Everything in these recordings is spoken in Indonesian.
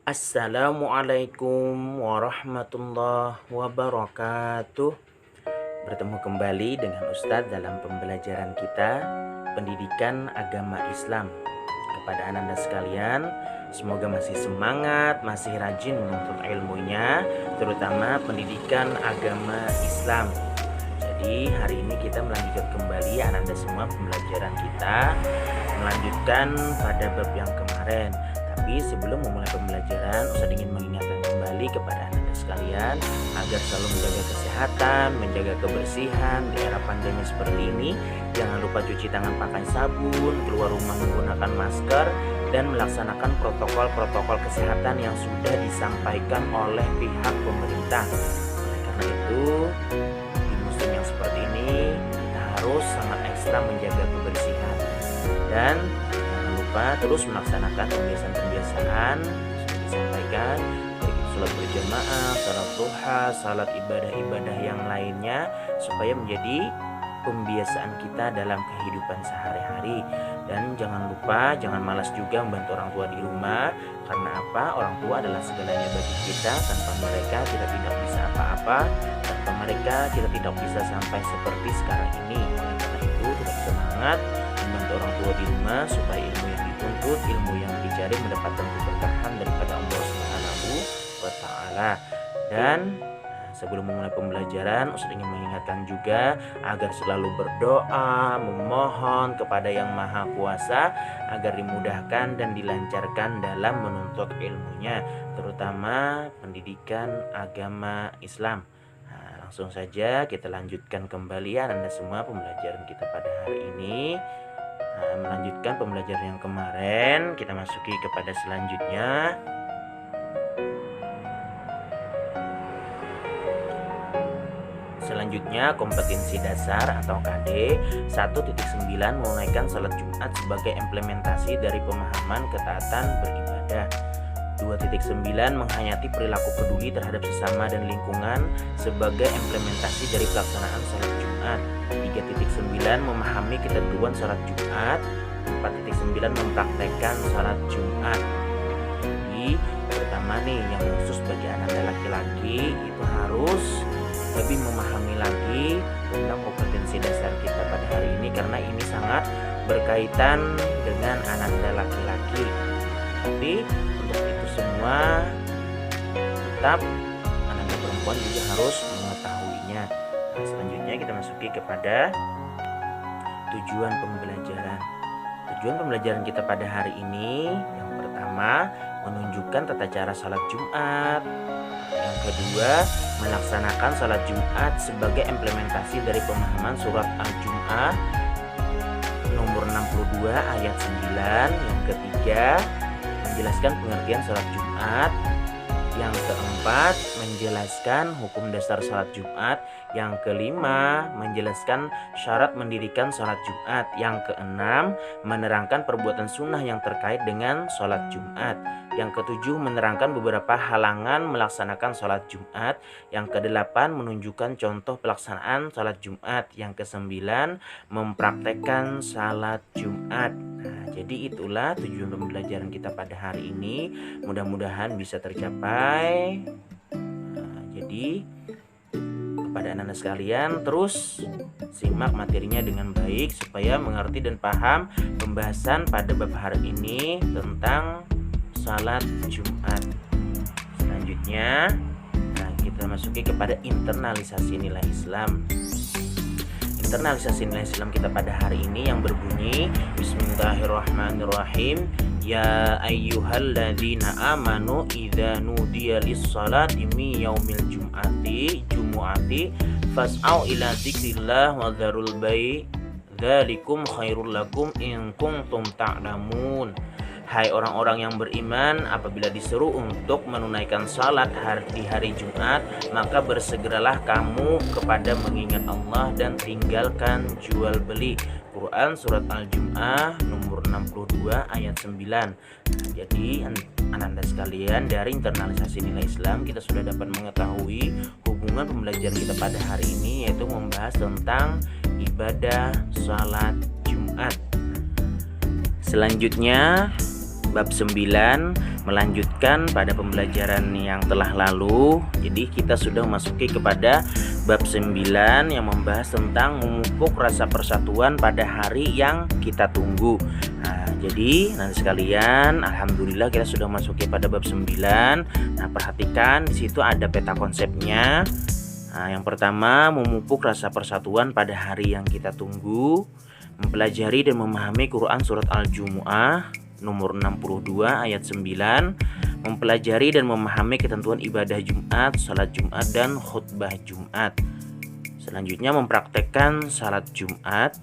Assalamualaikum warahmatullahi wabarakatuh. Bertemu kembali dengan Ustadz dalam pembelajaran kita pendidikan agama Islam. Kepada Ananda sekalian, semoga masih semangat, masih rajin menuntut ilmunya, terutama pendidikan agama Islam. Jadi hari ini kita melanjutkan kembali Ananda semua pembelajaran kita, melanjutkan pada bab yang kemarin. Tapi sebelum memulai pembelajaran, Ustadz ingin mengingatkan kembali kepada Anda sekalian agar selalu menjaga kesehatan, menjaga kebersihan di era pandemi seperti ini. Jangan lupa cuci tangan pakai sabun, keluar rumah menggunakan masker, dan melaksanakan protokol-protokol kesehatan yang sudah disampaikan oleh pihak pemerintah. Oleh karena itu, di musim yang seperti ini, kita harus sangat ekstra menjaga kebersihan. Dan terus melaksanakan pembiasaan-pembiasaan sudah disampaikan, baik sholat berjamaah, sholat duha, sholat ibadah-ibadah yang lainnya, supaya menjadi pembiasaan kita dalam kehidupan sehari-hari. Dan jangan lupa, jangan malas juga membantu orang tua di rumah. Karena apa? Orang tua adalah segalanya bagi kita. Tanpa mereka kita tidak bisa apa-apa. Tanpa mereka kita tidak bisa sampai seperti sekarang ini. Oleh karena itu, tetap semangat membantu orang tua di rumah supaya ilmu yang dituntut, ilmu yang dicari mendapatkan keberkahan daripada Allah Subhanahu wa Ta'ala. Dan sebelum memulai pembelajaran, Ustaz ingin mengingatkan juga agar selalu berdoa, memohon kepada Yang Maha Kuasa agar dimudahkan dan dilancarkan dalam menuntut ilmunya, terutama pendidikan agama Islam. Langsung saja kita lanjutkan kembali Anda semua pembelajaran kita pada hari ini. Melanjutkan pembelajaran yang kemarin, kita masuki kepada selanjutnya. Selanjutnya, kompetensi dasar atau KD 1.9 menunaikan salat Jumat sebagai implementasi dari pemahaman ketaatan beribadah. 2.9 menghayati perilaku peduli terhadap sesama dan lingkungan sebagai implementasi dari pelaksanaan salat Jumat. 3.9 memahami ketentuan salat Jumat. 4.9 mempraktekkan salat Jumat. Jadi pertama nih, yang khusus bagi anak laki-laki itu harus lebih memahami lagi tentang kompetensi dasar kita pada hari ini, karena ini sangat berkaitan dengan anak laki-laki. Tapi untuk itu semua tetap anak perempuan juga harus mengetahuinya. Selanjutnya kita masuki kepada tujuan pembelajaran. Tujuan pembelajaran kita pada hari ini yang pertama, menunjukkan tata cara salat Jumat. Yang kedua, melaksanakan salat Jumat sebagai implementasi dari pemahaman surat Al-Jum'ah nomor 62 ayat 9. Yang ketiga, menjelaskan pengertian salat Jumat. Yang keempat, menjelaskan hukum dasar salat Jumat. Yang kelima, menjelaskan syarat mendirikan salat Jumat. Yang keenam, menerangkan perbuatan sunnah yang terkait dengan salat Jumat. Yang ketujuh, menerangkan beberapa halangan melaksanakan salat Jumat. Yang kedelapan, menunjukkan contoh pelaksanaan salat Jumat. Yang kesembilan, mempraktekkan salat Jumat. Jadi itulah tujuan pembelajaran kita pada hari ini. Mudah-mudahan bisa tercapai. Jadi kepada anak-anak sekalian, terus simak materinya dengan baik supaya mengerti dan paham pembahasan pada bab hari ini tentang salat Jumat. Selanjutnya, kita masuki kepada internalisasi nilai Islam. Internalisasi nilai Islam kita pada hari ini yang berbunyi Bismillahirrahmanirrahim. Ya ayyuhalladzina amanu idza nudiya lis-salati min yaumil jumu'ati fas'au ila dzikrillah wa dzarul bai' dzalikum khairul lakum in kuntum ta'lamun. Hai orang-orang yang beriman, apabila diseru untuk menunaikan salat di hari Jumat, maka bersegeralah kamu kepada mengingat Allah dan tinggalkan jual beli. Quran surat Al-Jum'ah nomor 62 ayat 9. Jadi anak-anak sekalian, dari internalisasi nilai Islam kita sudah dapat mengetahui hubungan pembelajaran kita pada hari ini, yaitu membahas tentang ibadah salat Jumat. Selanjutnya bab 9 melanjutkan pada pembelajaran yang telah lalu. Jadi kita sudah masuki kepada bab 9 yang membahas tentang memupuk rasa persatuan pada hari yang kita tunggu. Jadi nanti sekalian, alhamdulillah kita sudah masuki pada bab 9. Nah, perhatikan di situ ada peta konsepnya. Yang pertama, memupuk rasa persatuan pada hari yang kita tunggu. Mempelajari dan memahami Quran surat Al-Jumu'ah nomor 62 ayat 9. Mempelajari dan memahami ketentuan ibadah Jumat, salat Jumat dan khutbah Jumat. Selanjutnya, mempraktekkan salat Jumat.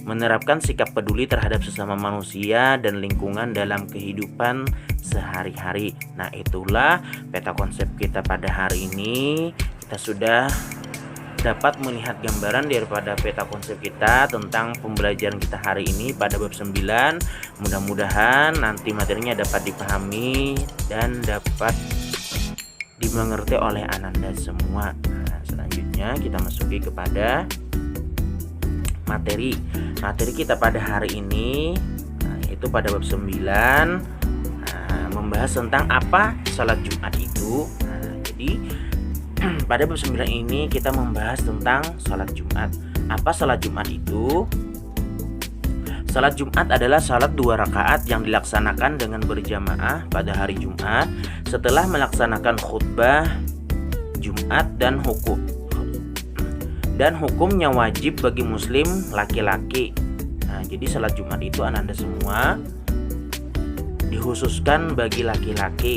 Menerapkan sikap peduli terhadap sesama manusia dan lingkungan dalam kehidupan sehari-hari. Nah, itulah peta konsep kita pada hari ini. Kita sudah dapat melihat gambaran daripada peta konsep kita tentang pembelajaran kita hari ini pada bab 9. Mudah-mudahan nanti materinya dapat dipahami dan dapat dimengerti oleh Ananda semua. Nah, selanjutnya kita masuki kepada materi kita pada hari ini, yaitu pada bab 9, membahas tentang apa salat Jumat itu. Jadi pada bab 9 ini kita membahas tentang salat Jumat. Apa salat Jumat itu? Salat Jumat adalah salat 2 rakaat yang dilaksanakan dengan berjamaah pada hari Jumat setelah melaksanakan khutbah Jumat dan hukumnya wajib bagi muslim laki-laki. Nah, jadi salat Jumat itu Ananda semua dikhususkan bagi laki-laki.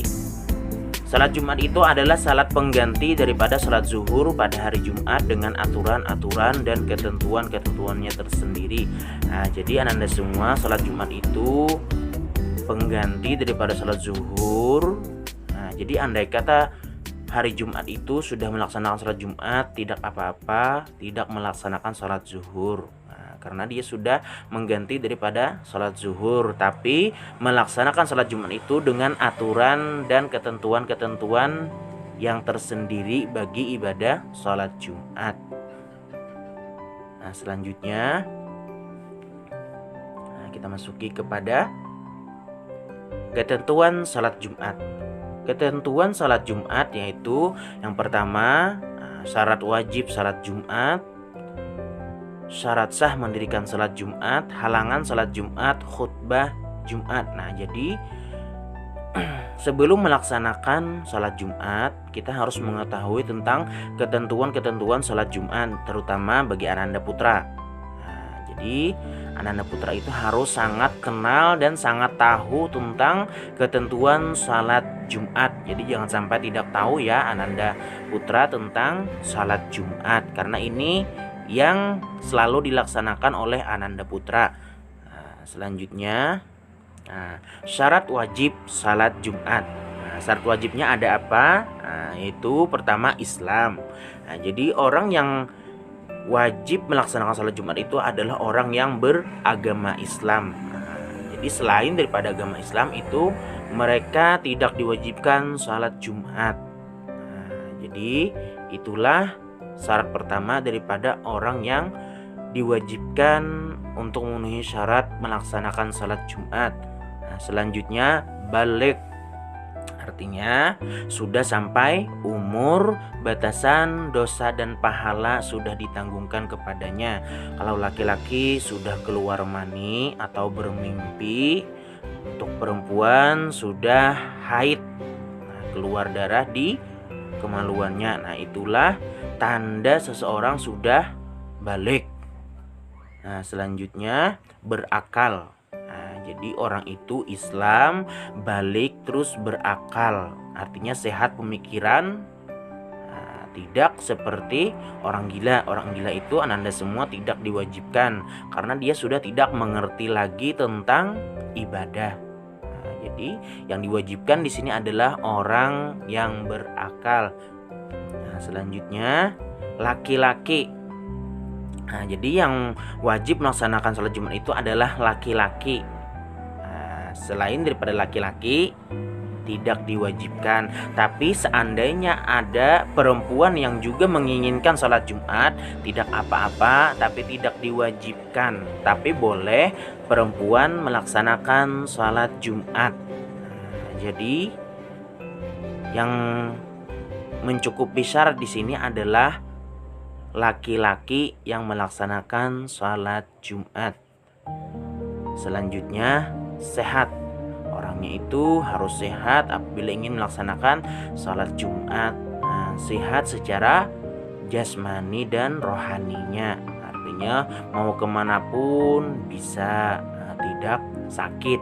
Salat Jumat itu adalah salat pengganti daripada salat zuhur pada hari Jumat dengan aturan-aturan dan ketentuan-ketentuannya tersendiri. Nah, jadi Ananda semua, salat Jumat itu pengganti daripada salat zuhur. Nah, jadi andai kata hari Jumat itu sudah melaksanakan salat Jumat, tidak apa-apa, tidak melaksanakan salat zuhur. Karena dia sudah mengganti daripada salat zuhur, tapi melaksanakan salat Jumat itu dengan aturan dan ketentuan-ketentuan yang tersendiri bagi ibadah salat Jumat. Nah, selanjutnya kita masuki kepada ketentuan salat Jumat. Ketentuan salat Jumat yaitu yang pertama, syarat wajib salat Jumat, syarat sah mendirikan salat Jumat, halangan salat Jumat, khutbah Jumat. Nah, jadi sebelum melaksanakan salat Jumat, kita harus mengetahui tentang ketentuan-ketentuan salat Jumat, terutama bagi Ananda Putra. Nah, jadi Ananda Putra itu harus sangat kenal dan sangat tahu tentang ketentuan salat Jumat. Jadi jangan sampai tidak tahu ya Ananda Putra tentang salat Jumat, karena ini yang selalu dilaksanakan oleh Ananda Putra. Selanjutnya, syarat wajib salat Jumat. Syarat wajibnya ada apa? Yaitu pertama Islam. Jadi orang yang wajib melaksanakan salat Jumat itu adalah orang yang beragama Islam. Jadi selain daripada agama Islam itu, mereka tidak diwajibkan salat Jumat. Jadi itulah syarat pertama daripada orang yang diwajibkan untuk memenuhi syarat melaksanakan salat Jumat. Selanjutnya baligh, artinya sudah sampai umur batasan dosa dan pahala sudah ditanggungkan kepadanya. Kalau laki-laki sudah keluar mani atau bermimpi, untuk perempuan sudah haid, keluar darah di kemaluannya. Nah, itulah tanda seseorang sudah baligh. Nah, selanjutnya berakal. Nah, jadi orang itu Islam, baligh, terus berakal. Artinya sehat pemikiran. Nah, tidak seperti orang gila. Orang gila itu Ananda semua tidak diwajibkan karena dia sudah tidak mengerti lagi tentang ibadah. Nah, jadi yang diwajibkan di sini adalah orang yang berakal. Nah, selanjutnya laki-laki. Nah, jadi yang wajib melaksanakan salat Jumat itu adalah laki-laki. Nah, selain daripada laki-laki, tidak diwajibkan. Tapi seandainya ada perempuan yang juga menginginkan sholat Jumat, tidak apa-apa, tapi tidak diwajibkan. Tapi boleh perempuan melaksanakan sholat Jumat. Jadi yang mencukupi syarat di sini adalah laki-laki yang melaksanakan sholat Jumat. Selanjutnya sehat. Orangnya itu harus sehat apabila ingin melaksanakan sholat Jumat. Sehat secara jasmani dan rohaninya. Artinya mau kemanapun bisa, tidak sakit.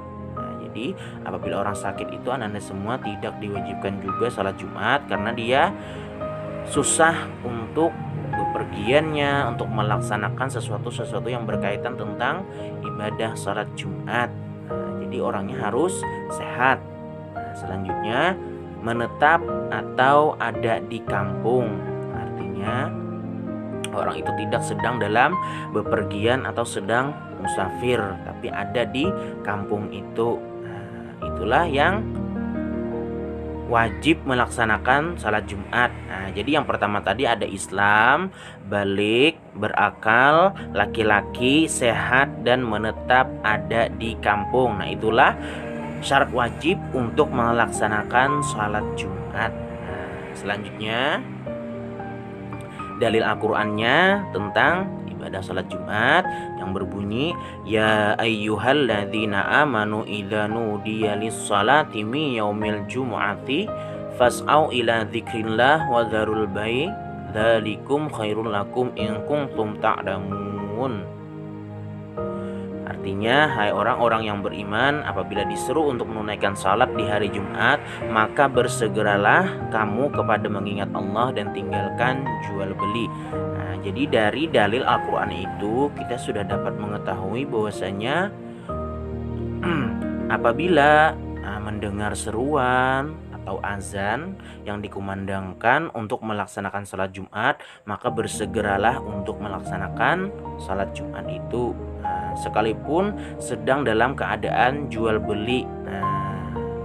Jadi apabila orang sakit itu anda semua tidak diwajibkan juga sholat Jumat, karena dia susah untuk bepergiannya, untuk melaksanakan sesuatu yang berkaitan tentang ibadah sholat Jumat. Jadi orangnya harus sehat. Selanjutnya menetap atau ada di kampung. Artinya orang itu tidak sedang dalam bepergian atau sedang musafir, tapi ada di kampung itu. Itulah yang wajib melaksanakan salat Jumat. Jadi yang pertama tadi ada Islam, balik, berakal, laki-laki, sehat, dan menetap ada di kampung. Itulah syarat wajib untuk melaksanakan salat Jumat. Selanjutnya dalil Al-Qur'annya tentang ibadah salat Jumat yang berbunyi, ya ayyuhalladzina amanu idza nudiya lis-salati min yaumil jumu'ati fas'au ila dzikrillah wa dzarul bai' dzalikum khairul lakum in kuntum ta'lamun. Artinya, hai orang-orang yang beriman, apabila diseru untuk menunaikan salat di hari Jumat, maka bersegeralah kamu kepada mengingat Allah dan tinggalkan jual beli. Jadi dari dalil Al-Quran itu kita sudah dapat mengetahui bahwasanya apabila mendengar seruan atau azan yang dikumandangkan untuk melaksanakan salat Jumat, maka bersegeralah untuk melaksanakan salat Jumat itu, sekalipun sedang dalam keadaan jual beli.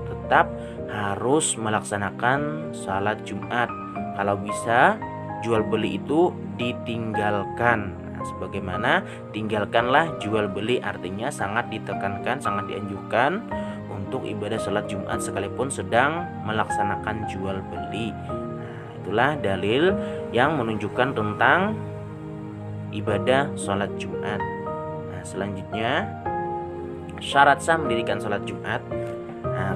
Tetap harus melaksanakan salat Jumat. Kalau bisa jual beli itu ditinggalkan. Sebagaimana tinggalkanlah jual beli, artinya sangat ditekankan, sangat dianjurkan untuk ibadah salat Jumat sekalipun sedang melaksanakan jual beli. Itulah dalil yang menunjukkan tentang ibadah salat Jumat. Selanjutnya syarat sah mendirikan salat Jumat.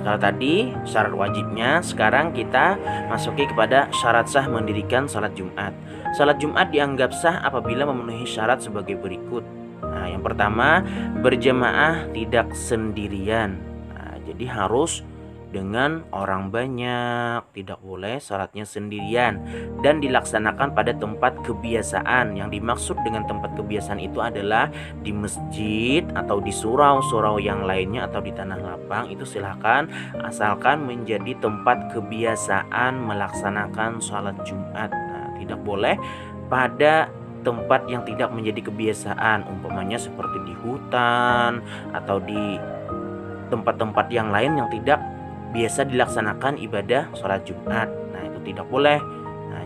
Kalau tadi syarat wajibnya, sekarang kita masuki kepada syarat sah mendirikan salat Jumat. Salat Jumat dianggap sah apabila memenuhi syarat sebagai berikut. Yang pertama, berjamaah tidak sendirian. Jadi harus dengan orang banyak, tidak boleh salatnya sendirian, dan dilaksanakan pada tempat kebiasaan. Yang dimaksud dengan tempat kebiasaan itu adalah di masjid atau di surau-surau yang lainnya atau di tanah lapang, itu silahkan, asalkan menjadi tempat kebiasaan melaksanakan salat Jumat. Tidak boleh pada tempat yang tidak menjadi kebiasaan, umpamanya seperti di hutan atau di tempat-tempat yang lain yang tidak biasa dilaksanakan ibadah sholat Jumat. Itu tidak boleh.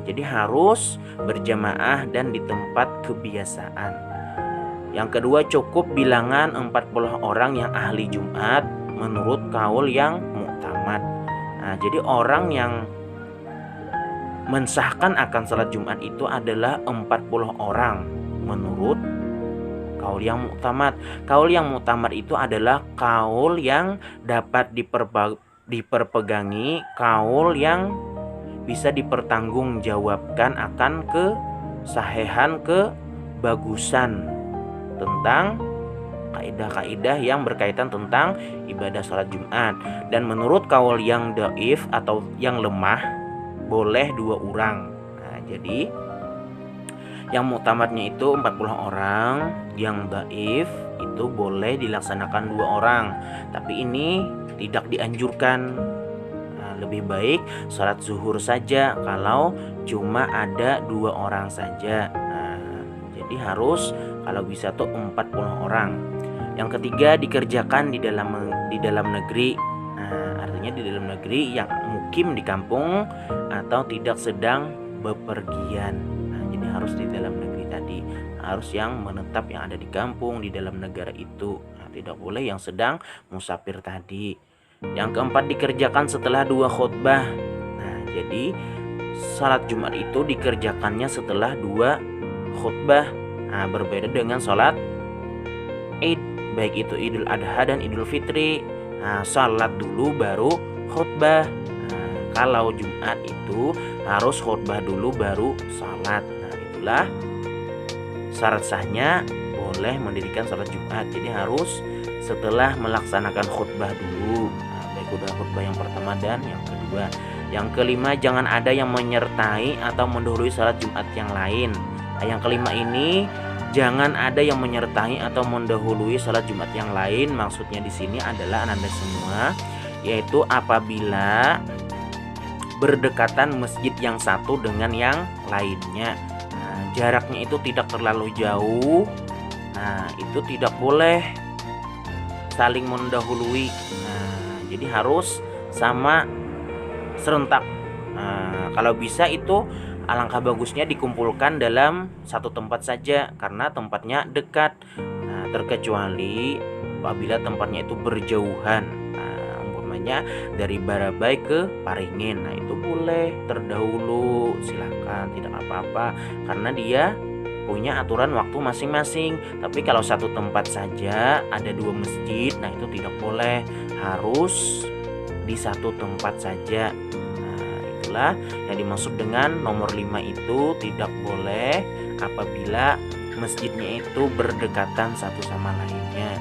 Jadi harus berjamaah dan di tempat kebiasaan. Yang kedua, cukup bilangan 40 orang yang ahli Jumat menurut kaul yang muktamad. Jadi orang yang mensahkan akan sholat Jumat itu adalah 40 orang menurut kaul yang muktamad. Kaul yang muktamad itu adalah kaul yang dapat diperpegangi, kaul yang bisa dipertanggungjawabkan akan kesahihan, kebagusan tentang kaidah-kaidah yang berkaitan tentang ibadah salat Jumat. Dan menurut kaul yang dhaif atau yang lemah, boleh 2 orang. Jadi yang muktamadnya itu 40 orang, yang dhaif itu boleh dilaksanakan 2 orang. Tapi ini tidak dianjurkan. Lebih baik sholat zuhur saja kalau cuma ada 2 orang saja. Jadi harus kalau bisa tuh 40 orang. Yang ketiga, dikerjakan di dalam negeri. Artinya artinya di dalam negeri yang mukim di kampung atau tidak sedang bepergian. Nah, jadi harus di dalam negeri tadi, harus yang menetap yang ada di kampung di dalam negara itu. Nah, tidak boleh yang sedang musafir tadi. Yang keempat, dikerjakan setelah 2 khutbah. Nah, jadi salat Jumat itu dikerjakannya setelah 2 khutbah. Nah, berbeda dengan salat Id, baik itu Idul Adha dan Idul Fitri. Nah, salat dulu baru khutbah. Nah, kalau Jumat itu harus khutbah dulu baru salat. Nah, itulah syarat sahnya boleh mendirikan salat Jumat. Jadi harus setelah melaksanakan khutbah dulu. Nah, baik udah khutbah yang pertama dan yang kedua. Yang kelima, jangan ada yang menyertai atau mendahului salat Jumat yang lain. Nah, yang kelima ini, jangan ada yang menyertai atau mendahului salat Jumat yang lain. Maksudnya di sini adalah Anda semua, yaitu apabila berdekatan masjid yang satu dengan yang lainnya. Nah, jaraknya itu tidak terlalu jauh. Nah, itu tidak boleh saling mendahului. Nah, jadi harus sama serentak. Nah, kalau bisa itu alangkah bagusnya dikumpulkan dalam satu tempat saja karena tempatnya dekat. Nah, terkecuali apabila tempatnya itu berjauhan. Nah, umpamanya dari Barabai ke Paringin. Nah, itu boleh terdahulu, silakan, tidak apa-apa karena dia punya aturan waktu masing-masing. Tapi kalau satu tempat saja ada 2 masjid, nah itu tidak boleh, harus di satu tempat saja. Nah, itulah yang dimaksud dengan nomor 5 itu tidak boleh apabila masjidnya itu berdekatan satu sama lainnya.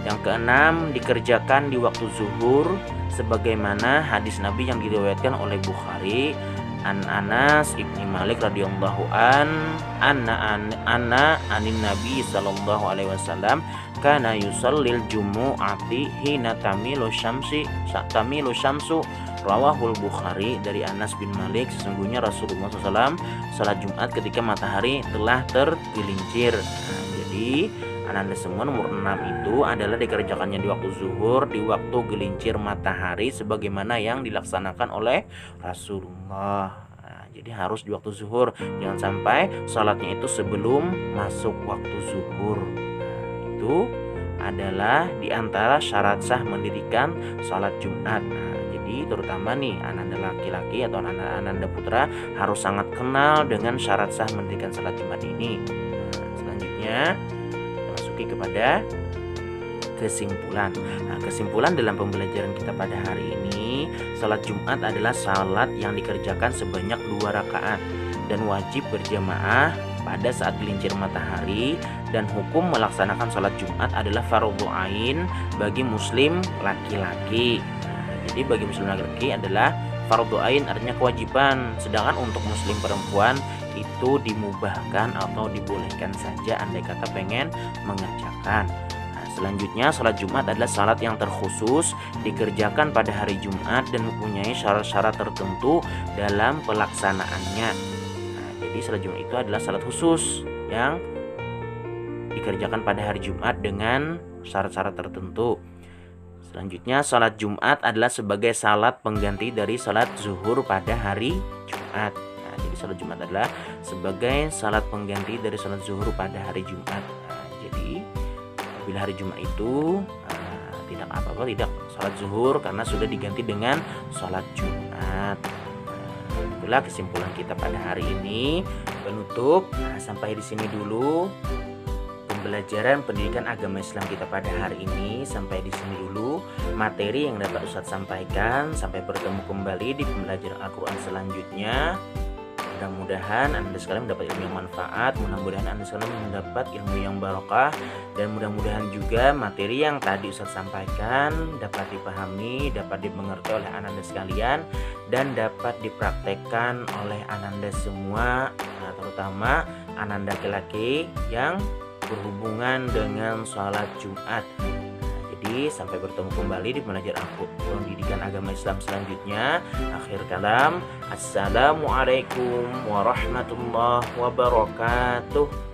Yang keenam, dikerjakan di waktu zuhur sebagaimana hadis Nabi yang diriwayatkan oleh Bukhari an Anas ibni Malik radhiyallahu anna anin Nabi sallallahu alaihi wasallam kana yusallil jumu'ati hina tamilu syamsu rawahul Bukhari. Dari Anas bin Malik, sesungguhnya Rasulullah SAW salat Jumat ketika matahari telah tergelincir. Nah, jadi Ananda semua nomor 6 itu adalah dikerjakannya di waktu zuhur, di waktu gelincir matahari sebagaimana yang dilaksanakan oleh Rasulullah. Nah, jadi harus di waktu zuhur, jangan sampai salatnya itu sebelum masuk waktu zuhur. Nah, itu adalah diantara syarat sah mendirikan salat Jumat. Nah, jadi terutama nih Ananda laki-laki atau Ananda putra harus sangat kenal dengan syarat sah mendirikan salat Jumat ini. Nah, selanjutnya kepada kesimpulan. Nah, kesimpulan dalam pembelajaran kita pada hari ini, salat Jumat adalah salat yang dikerjakan sebanyak 2 rakaat dan wajib berjamaah pada saat gelincir matahari, dan hukum melaksanakan salat Jumat adalah fardhu ain bagi muslim laki-laki. Nah, jadi bagi muslim laki-laki adalah fardhu ain, artinya kewajiban, sedangkan untuk muslim perempuan itu dimubahkan atau dibolehkan saja andai kata pengen mengerjakan. Nah, selanjutnya salat Jumat adalah salat yang terkhusus dikerjakan pada hari Jumat dan mempunyai syarat-syarat tertentu dalam pelaksanaannya. Nah, jadi salat Jumat itu adalah salat khusus yang dikerjakan pada hari Jumat dengan syarat-syarat tertentu. Selanjutnya salat Jumat adalah sebagai salat pengganti dari salat zuhur pada hari Jumat. Jadi salat Jumat adalah sebagai salat pengganti dari salat zuhur pada hari Jumat. Nah, jadi bila hari Jumat itu tidak apa-apa tidak salat zuhur karena sudah diganti dengan salat Jumat. Nah, itulah kesimpulan kita pada hari ini. Penutup, sampai di sini dulu pembelajaran pendidikan agama Islam kita pada hari ini. Sampai di sini dulu materi yang dapat Ustadz sampaikan. Sampai bertemu kembali di pembelajaran Al-Quran selanjutnya. Mudah-mudahan Anda sekalian mendapat ilmu yang manfaat, mudah-mudahan Anda sekalian mendapat ilmu yang barokah, dan mudah-mudahan juga materi yang tadi Ustadz sampaikan dapat dipahami, dapat dimengerti oleh Anda sekalian, dan dapat dipraktekkan oleh Anda semua, terutama Anda laki-laki yang berhubungan dengan sholat Jumat. Jadi sampai bertemu kembali di pembelajaran pendidikan agama Islam selanjutnya. Akhir kalam, assalamualaikum warahmatullahi wabarakatuh.